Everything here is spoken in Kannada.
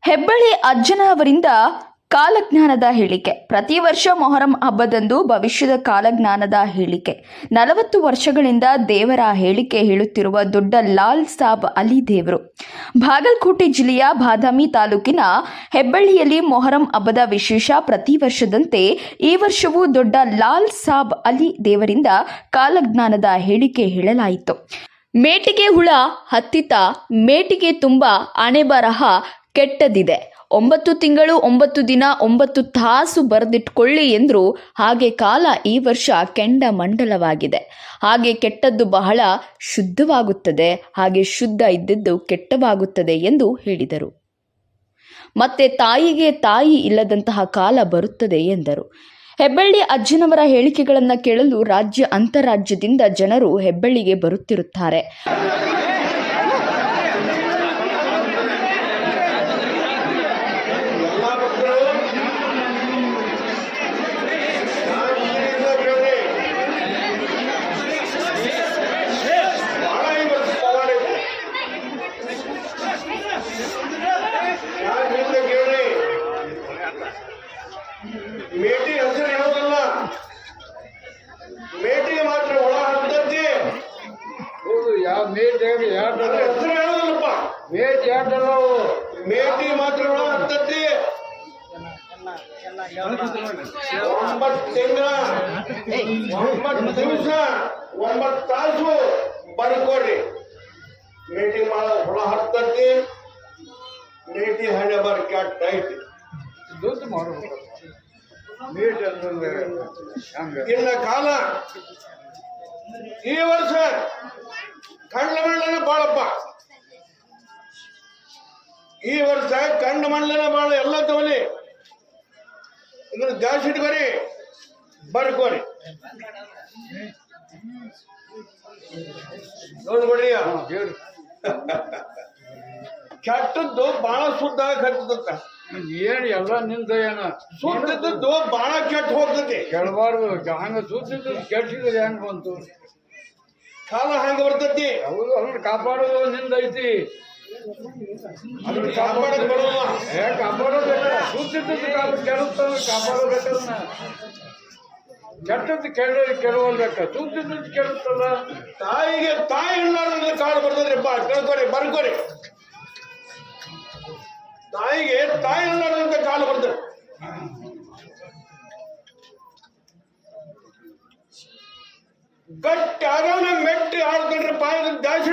ಹೆಬ್ಬಳ್ಳಿ ಅಜ್ಜನ ಅವರಿಂದ ಕಾಲಜ್ಞಾನದ ಹೇಳಿಕೆ. ಪ್ರತಿ ವರ್ಷ ಮೊಹರಂ ಹಬ್ಬದಂದು ಭವಿಷ್ಯದ ಕಾಲಜ್ಞಾನದ ಹೇಳಿಕೆ. 40 ವರ್ಷಗಳಿಂದ ದೇವರ ಹೇಳಿಕೆ ಹೇಳುತ್ತಿರುವ ದೊಡ್ಡ ಲಾಲ್ ಸಾಬ್ ಅಲಿ ದೇವರು. ಬಾಗಲಕೋಟೆ ಜಿಲ್ಲೆಯ ಬಾದಾಮಿ ತಾಲೂಕಿನ ಹೆಬ್ಬಳ್ಳಿಯಲ್ಲಿ ಮೊಹರಂ ಹಬ್ಬದ ವಿಶೇಷ. ಪ್ರತಿ ವರ್ಷದಂತೆ ಈ ವರ್ಷವೂ ದೊಡ್ಡ ಲಾಲ್ ಸಾಬ್ ಅಲಿ ದೇವರಿಂದ ಕಾಲಜ್ಞಾನದ ಹೇಳಿಕೆ ಹೇಳಲಾಯಿತು. ಮೇಟಿಗೆ ಹುಳ ಹತ್ತಿತ ಮೇಟಿಗೆ ತುಂಬ ಹಣೆಬರಹ ಕೆಟ್ಟದಿದೆ. 9 ತಿಂಗಳು 9 ದಿನ 9 ತಾಸು ಬರೆದಿಟ್ಕೊಳ್ಳಿ ಎಂದರು. ಹಾಗೆ ಕಾಲ ಈ ವರ್ಷ ಕೆಂಡಮಂಡಲವಾಗಿದೆ. ಹಾಗೆ ಕೆಟ್ಟದ್ದು ಬಹಳ ಶುದ್ಧವಾಗುತ್ತದೆ, ಹಾಗೆ ಶುದ್ಧ ಇದ್ದದ್ದು ಕೆಟ್ಟವಾಗುತ್ತದೆ ಎಂದು ಹೇಳಿದರು. ಮತ್ತೆ ತಾಯಿಗೆ ತಾಯಿ ಇಲ್ಲದಂತಹ ಕಾಲ ಬರುತ್ತದೆ ಎಂದರು. ಹೆಬ್ಬಳ್ಳಿ ಅಜ್ಜನವರ ಹೇಳಿಕೆಗಳನ್ನು ಕೇಳಲು ರಾಜ್ಯ ಅಂತರಾಜ್ಯದಿಂದ ಜನರು ಹೆಬ್ಬಳ್ಳಿಗೆ ಬರುತ್ತಿರುತ್ತಾರೆ. ಮೇಟಿ ಹೆಸರು ಹೇಳೋದಲ್ಲ, ಮೇಟಿಗೆ ಮಾತ್ರ ಒಳ ಹತ್ತದ್ದಿ. ಹೌದು, ಯಾವ ಮೇಟಿ ಹೆಸರು ಹೇಳೋದಲ್ಲಪ್ಪ, ಮೇಟಿ ಯಾವ್ದಲ್ಲ, ಮೇಟಿ ಮಾತ್ರ ಒಳ ಹತ್ತದ್ದಿ. 9 ತಿಂಗಳ 9 ದಿವಸ 9 ತಾಸು ಬರ್ಕೊಡ್ರಿ. ಮೇಟಿ ಮಾಡ ಹೊಳ ಹತ್ತದ್ದಿ. ಮೇಟಿ ಹಣೆ ಬರ್ ಕೆಟ್ಟ ಐತಿ. ಮಾಡಬೇಕು ಮೇಟ್ ಅಂತಂದ್ರೆ ಇನ್ನ ಕಾಲ ಈ ವರ್ಷ ಕಂಡ ಮಂಡಲನ ಬಾಳಪ್ಪ. ಈ ವರ್ಷ ಕಂಡ ಮಂಡಲನ ಬಾಳ. ಎಲ್ಲ ತಗೊಳ್ಳಿ, ಇದನ್ನ ಜಾಸ್ತಿ ಇಟ್ಕೊರಿ, ಬರ್ಕೋರಿ, ನೋಡ್ಕೊಡ್ರಿ. ಕೆಟ್ಟದ್ದು ಬಹಳ ಶುದ್ಧ ಕಟ್ಟದಂತ. ಏನು ಎಲ್ಲ ನಿಂದ ಏನ ಶುದ್ಧದ್ದು ಬಹಳ ಕೆಟ್ಟ ಹೋಗ್ತದೆ. ಕೆಳಬಾರ್ದು. ಹಂಗ ಸುದ್ದಿದ್ದು ಕೆಡ್ಸಿದ್ರೆ ಹೆಂಗ್ ಬಂತು? ಕಾಲ ಹಂಗ ಬರ್ತತಿ. ಹೌದು, ಅದನ್ನ ಕಾಪಾಡೋದು ನಿಂದ ಐತಿ. ಅದನ್ನ ಕಾಪಾಡಕ್ ಬರೋಲ್ಲ. ಕಾಪಾಡೋದಿಲ್ಲ. ಸುದ್ದಿದ್ದು ಕೆಡುತ್ತ ಕಾಪಾಡೋದನ್ನ. ಕೆಟ್ಟದ್ದು ಕೆಡವಲ್ಬೇಕ, ಸುದ್ದಿದ್ದು ಕೆಡುತ್ತಲ್ಲ. ತಾಯಿಗೆ ತಾಯಿ ಇಲ್ಲಾರ್ದ ಕಾಳು ಬರ್ತದ್ರಿ. ಕೇಳ್ಕೊರಿ, ಬರ್ಕೋರಿ. ತಾಯಿಗೆ ತಾಯಿ ಇಲ್ಲಾರ್ದಂತ ಕಾಲು ಬರ್ತದೆ. ಗಟ್ಟಿ ಆಗೋಣ ಮೆಟ್ಟಿ ಆಡ್ಕೊಂಡ್ರೆ ಪಾಯದ ಜಾಸ್ತಿ